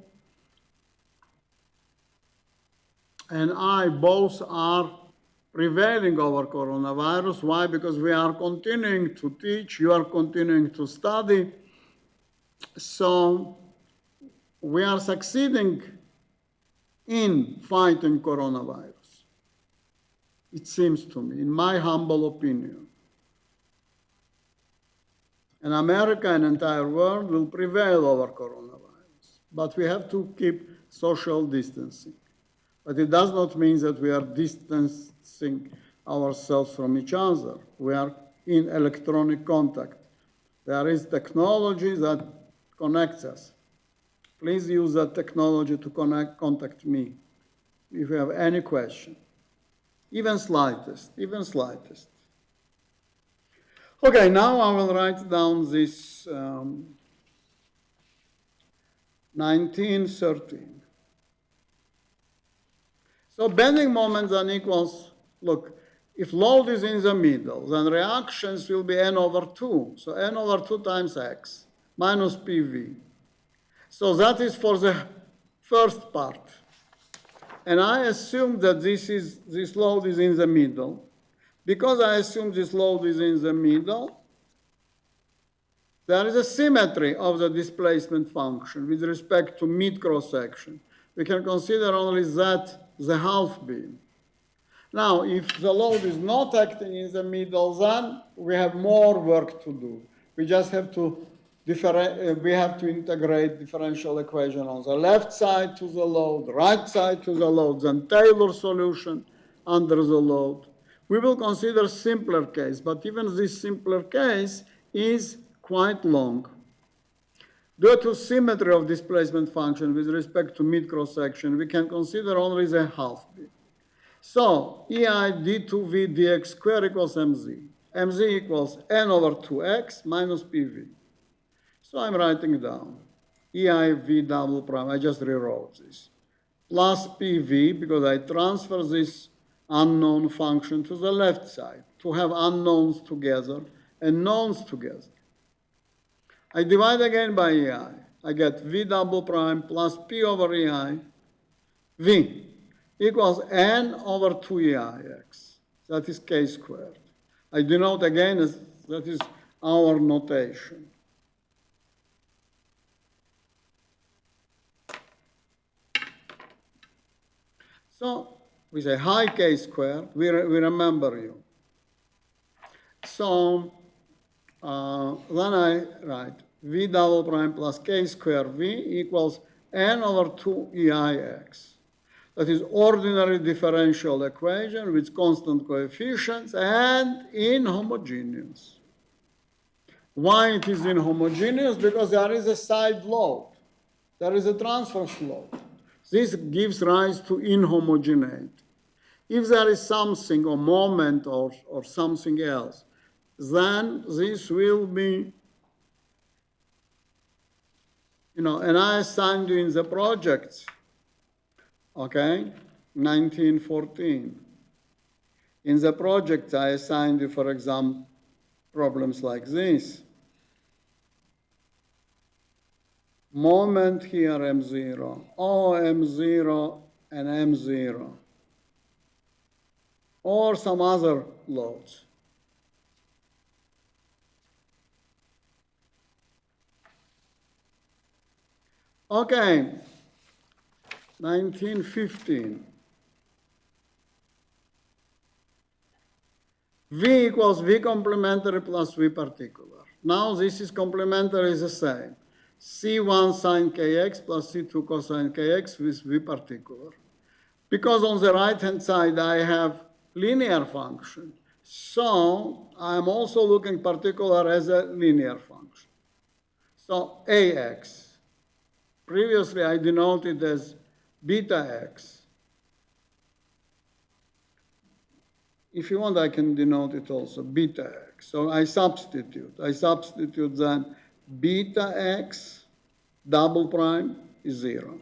and I both are prevailing over coronavirus. Why? Because we are continuing to teach, you are continuing to study. So we are succeeding in fighting coronavirus. It seems to me, in my humble opinion. And America and entire world will prevail over coronavirus. But we have to keep social distancing. But it does not mean that we are distancing ourselves from each other. We are in electronic contact. There is technology that connects us. Please use that technology to contact me if you have any question, even slightest. Okay, now I will write down this 1913. So bending moment then equals, look, if load is in the middle, then reactions will be n over 2. So n over 2 times x minus PV. So that is for the first part. And I assume that this load is in the middle. Because I assume this load is in the middle, there is a symmetry of the displacement function with respect to mid cross-section. We can consider only that the half beam. Now, if the load is not acting in the middle, then we have more work to do. We just have to integrate differential equation on the left side to the load, right side to the load, then Taylor solution under the load. We will consider simpler case, but even this simpler case is quite long. Due to symmetry of displacement function with respect to mid cross-section, we can consider only the half beam. So, EI d2v dx square equals mz. mz equals n over 2x minus pv. So I'm writing down EI v double prime, I just rewrote this, plus pv, because I transfer this unknown function to the left side to have unknowns together and knowns together. I divide again by EI. I get v double prime plus p over EI, v equals n over 2EIx. That is k squared. I denote again as that is our notation. So with a high k squared, we remember you. So then I write v double prime plus k squared v equals n over 2EIx. That is ordinary differential equation with constant coefficients and inhomogeneous. Why it is inhomogeneous? Because there is a side load. There is a transverse load. This gives rise to inhomogeneity. If there is something, or moment, or something else, then this will be, and I assigned you in the projects, okay, 1914. In the project, I assigned you, for example, problems like this. Moment here, M0, M0 and M0, or some other loads. Okay, 1915. V equals V complementary plus V particular. Now this is complementary is the same. C1 sine kx plus C2 cosine kx with V particular. Because on the right-hand side I have linear function, so I'm also looking particular as a linear function. So AX. Previously I denoted as beta x. If you want, I can denote it also beta x. So I substitute then beta x double prime is 0.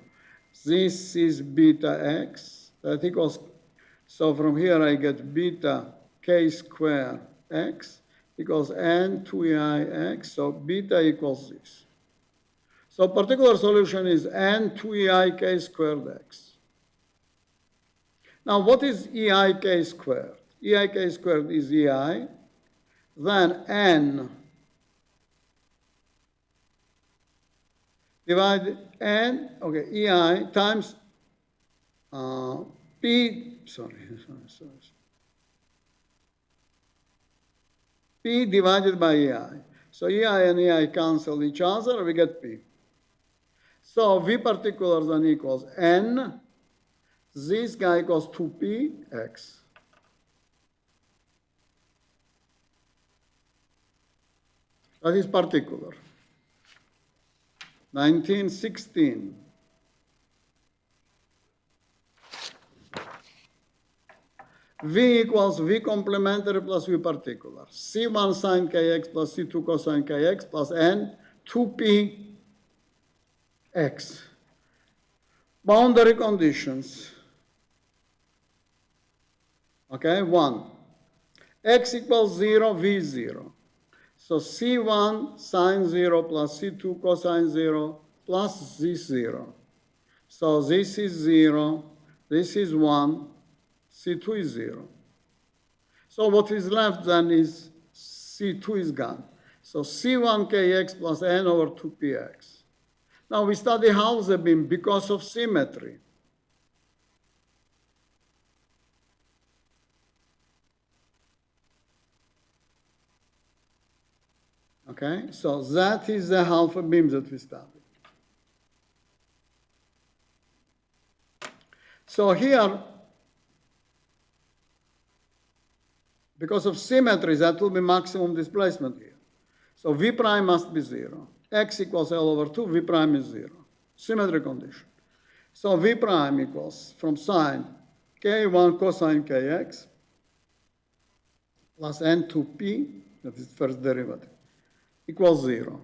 This is beta x, that equals So from here I get beta k squared x equals n 2ei x, so beta equals this. So particular solution is n 2ei k squared x. Now what is eik squared? Eik squared is ei, then n divided n, okay, ei times p, sorry. P divided by ei. So ei and ei cancel each other, we get p. So v particular then equals n, this guy equals 2px. That is particular. 1916. V equals V complementary plus V particular. C1 sine kx plus C2 cosine kx plus n 2p x. Boundary conditions. Okay, 1. X equals 0, V is 0. So C1 sine 0 plus C2 cosine 0 plus this 0. So this is 0, this is 1, C2 is 0. So what is left then is C2 is gone. So C1 kx plus n over 2px. Now we study Hauser beam because of symmetry. Okay, so that is the alpha beam that we studied. So here, because of symmetry, that will be maximum displacement here. So V prime must be 0. X equals L over 2, V prime is 0. Symmetry condition. So V prime equals from sine k1 cosine kx plus n2p, that is first derivative, equals 0.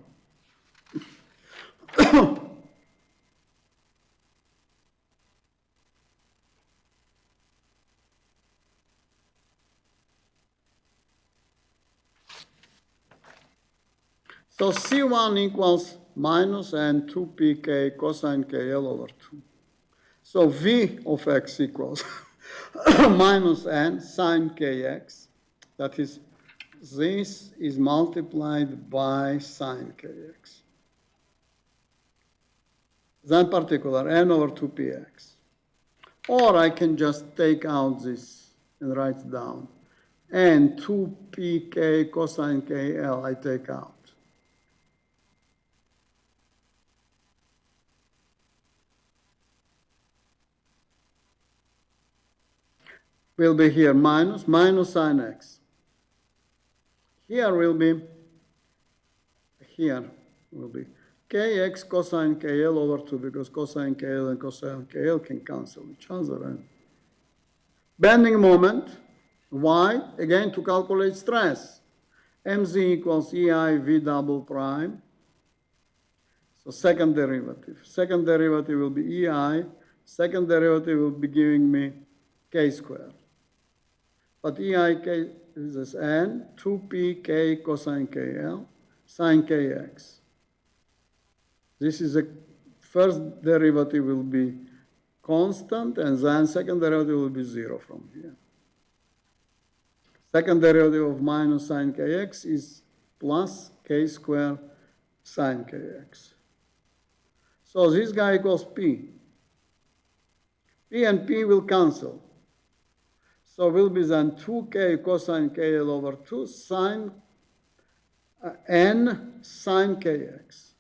So C1 equals minus n 2pk cosine kl over 2. So V of x equals minus n sine kx. That is, this is multiplied by sine kx. Then particular n over 2px. Or I can just take out this and write it down. And 2pk cosine kl I take out. Will be here minus sine x. Here will be kx cosine kl over 2 because cosine kl and cosine kl can cancel each other. And bending moment, y, again to calculate stress. mz equals ei v double prime. So second derivative. Second derivative will be ei. Second derivative will be giving me k squared. But eik is this n, 2pk cosine kl, sine kx. This is the first derivative will be constant, and then second derivative will be 0 from here. Second derivative of minus sine kx is plus k squared sine kx. So this guy equals p. P and p will cancel. So will be then 2k cosine kl over 2 sine n sine kx.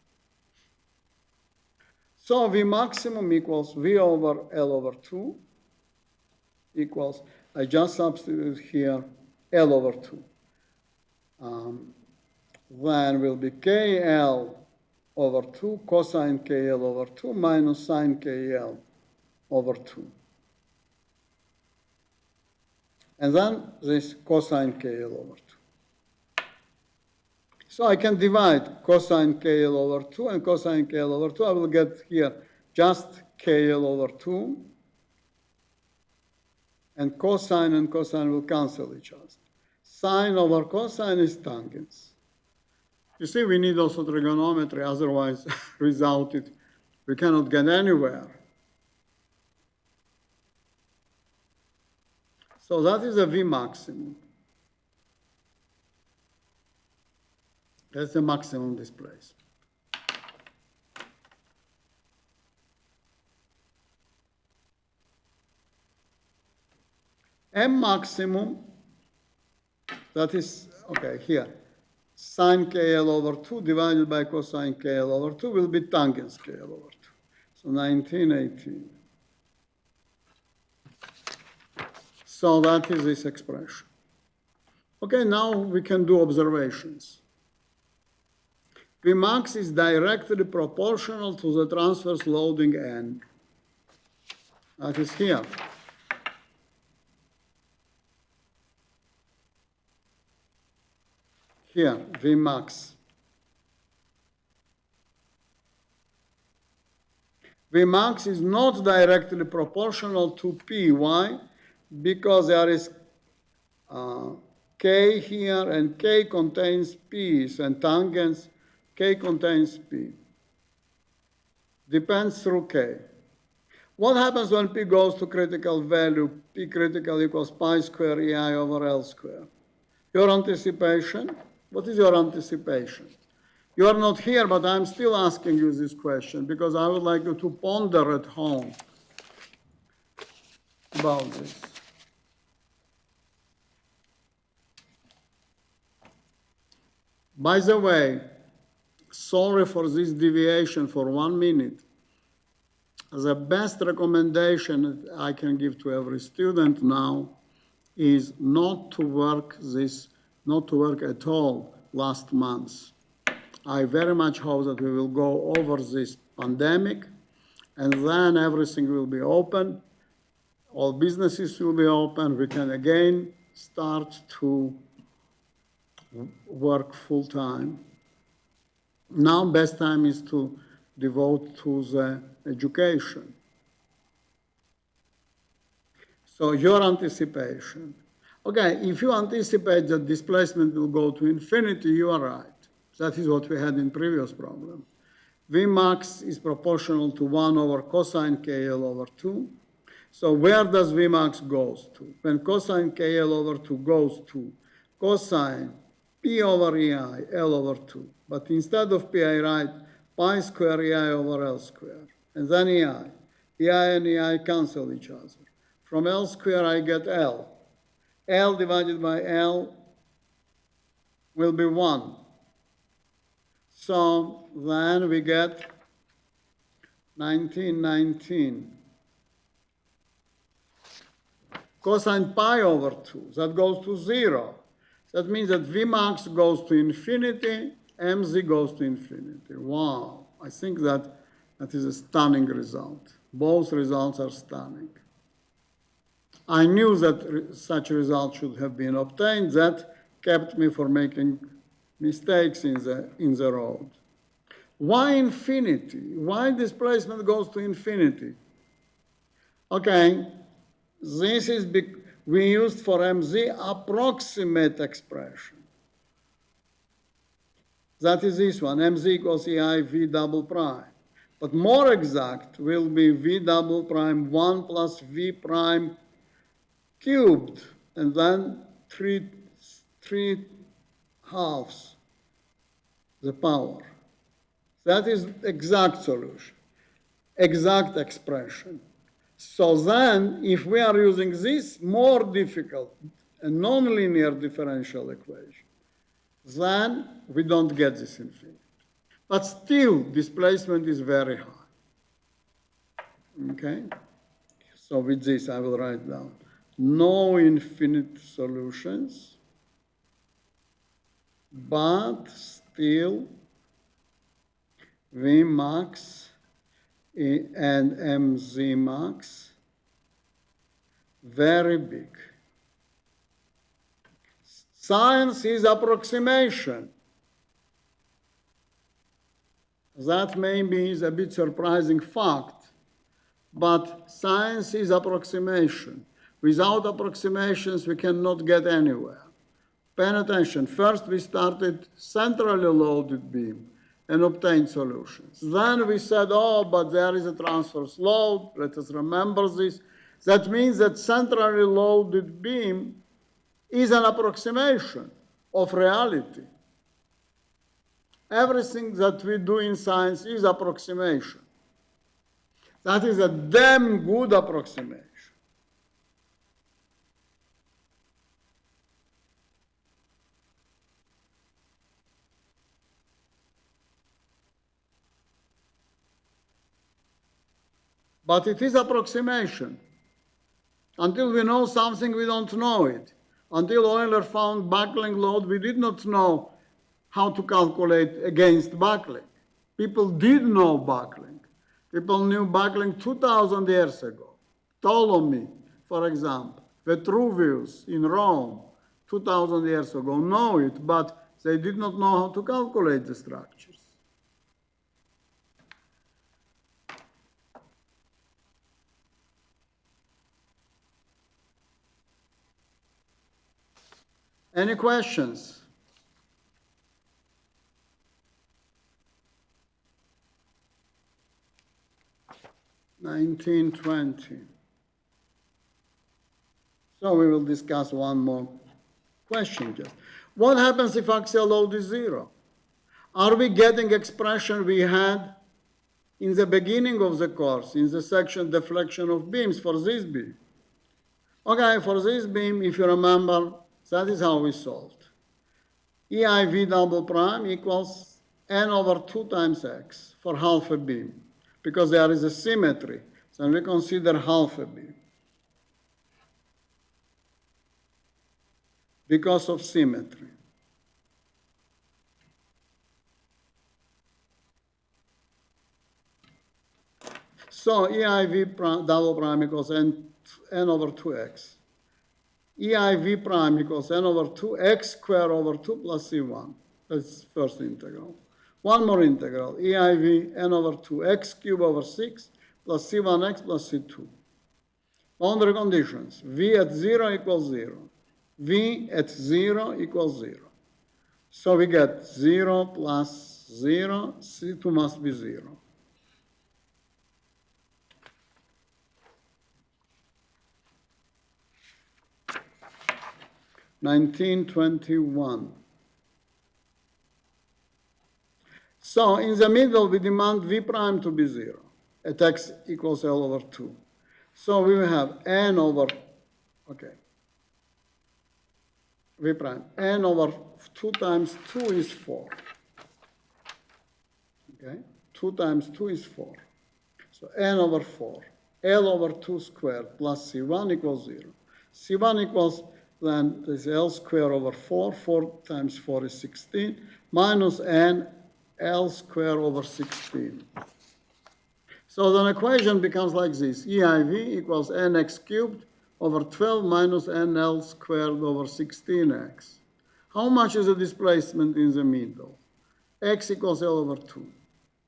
So V maximum equals V over L over 2 equals, I just substitute here L over 2. Then will be KL over 2 cosine KL over 2 minus sine KL over 2. And then this cosine KL over 2. So I can divide cosine KL over 2 and cosine KL over 2. I will get here just KL over 2. and cosine will cancel each other. Sine over cosine is tangents. You see, we need also trigonometry, otherwise, without it, we cannot get anywhere. So that is a V maximum. That's the maximum displacement. M maximum, that is, okay, here, sine KL over 2 divided by cosine KL over 2 will be tangents KL over 2. So 1918. So that is this expression. Okay, now we can do observations. Vmax is directly proportional to the transverse loading N. That is here. Here, Vmax. Vmax is not directly proportional to P. Why? Because there is K here, and K contains P's, and tangents, K contains P. Depends through K. What happens when P goes to critical value? P critical equals pi square EI over L square. Your anticipation? What is your anticipation? You are not here, but I'm still asking you this question because I would like you to ponder at home about this. By the way, sorry for this deviation for 1 minute. The best recommendation I can give to every student now is not to work at all last month. I very much hope that we will go over this pandemic, and then everything will be open, all businesses will be open, we can again start to work full time. Now best time is to devote to the education. So your anticipation. Okay, if you anticipate that displacement will go to infinity, you are right. That is what we had in previous problem. Vmax is proportional to 1 over cosine KL over 2. So where does Vmax goes to? When cosine KL over 2 goes to cosine P over EI, L over 2. But instead of P, I write pi square EI over L square. And then EI. EI and EI cancel each other. From L square, I get L. L divided by L will be 1. So then we get 1919. Cosine pi over 2, that goes to 0. That means that Vmax goes to infinity, Mz goes to infinity. Wow, I think that is a stunning result. Both results are stunning. I knew that such results should have been obtained. That kept me from making mistakes in the road. Why infinity? Why displacement goes to infinity? Okay, this is we used for MZ approximate expression. That is this one, MZ equals EI V double prime. But more exact will be V double prime 1 plus V prime cubed, and then 3 halves the power. That is exact solution, exact expression. So then, if we are using this more difficult and nonlinear differential equation, then we don't get this infinity. But still, displacement is very high. Okay? So with this, I will write down no infinite solutions, but still Vmax and Mz max very big. Science is approximation. That maybe is a bit surprising fact, but science is approximation. Without approximations, we cannot get anywhere. Pay attention. First, we started centrally loaded beam and obtained solutions. Then we said, oh, but there is a transverse load. Let us remember this. That means that centrally loaded beam is an approximation of reality. Everything that we do in science is approximation. That is a damn good approximation. But it is approximation. Until we know something, we don't know it. Until Euler found buckling load, we did not know how to calculate against buckling. People did know buckling. People knew buckling 2,000 years ago. Ptolemy, for example, Vitruvius in Rome, 2,000 years ago, know it, but they did not know how to calculate the structures. Any questions? (1920). So we will discuss one more question just. What happens if axial load is zero? Are we getting expression we had in the beginning of the course, in the section deflection of beams for this beam? Okay, for this beam, if you remember, that is how we solved. EIV double prime equals n over 2 times x for half a beam, because there is a symmetry, so we consider half a beam. Because of symmetry. So EIV double prime equals n over 2x. EIV prime equals n over 2x squared over 2 plus C1. That's first integral. One more integral, EIV n over 2x cubed over 6 plus C1x plus C2. Boundary conditions, V at 0 equals 0. V at 0 equals 0. So we get 0 plus 0, C2 must be 0. (1921). So in the middle, we demand V prime to be 0 at x equals L over 2. So we will have n over, okay, V prime, n over 2 times 2 is 4. Okay, 2 times 2 is 4. So n over 4, L over 2 squared plus C1 equals 0. C1 equals, then this L squared over 4, 4 times 4 is 16, minus n L squared over 16. So the equation becomes like this, EIV equals nx cubed over 12 minus nl squared over 16x. How much is the displacement in the middle? X equals L over 2.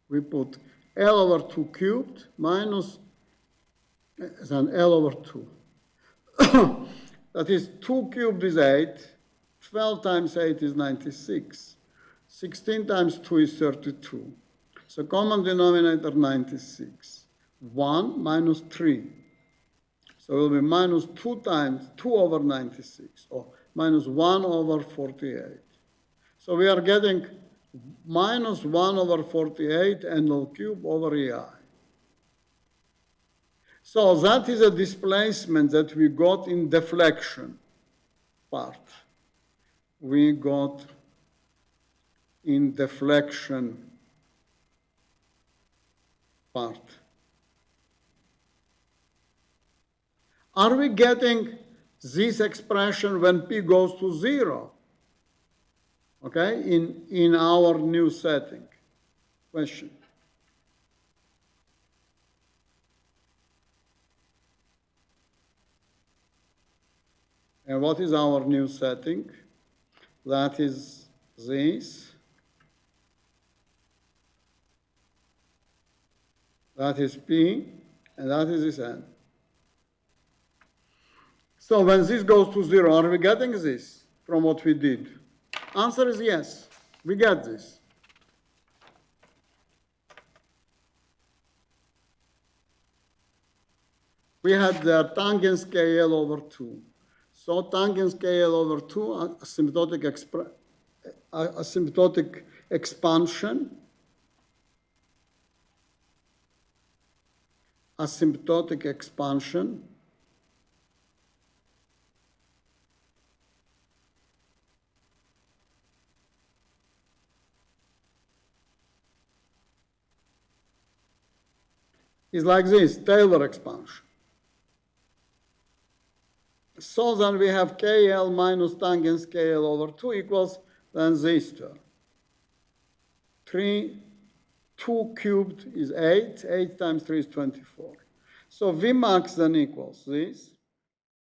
We put L over 2 cubed minus then L over 2. That is 2 cubed is 8, 12 times 8 is 96, 16 times 2 is 32. So common denominator 96. 1 minus 3. So it will be minus 2 times 2 over 96, or minus 1 over 48. So we are getting minus 1 over 48 NL cube over EI. So that is a displacement that we got in deflection part. We got in deflection part. Are we getting this expression when P goes to 0? Okay, in our new setting? Question. And what is our new setting? That is this. That is P, and that is this N. So when this goes to 0, are we getting this from what we did? Answer is yes, we get this. We had the tangent KL over 2. So tangent KL over 2, asymptotic expansion, is like this, Taylor expansion. So then we have KL minus tangent KL over 2 equals then this term. 2 cubed is 8, 8 times 3 is 24. So V max then equals this.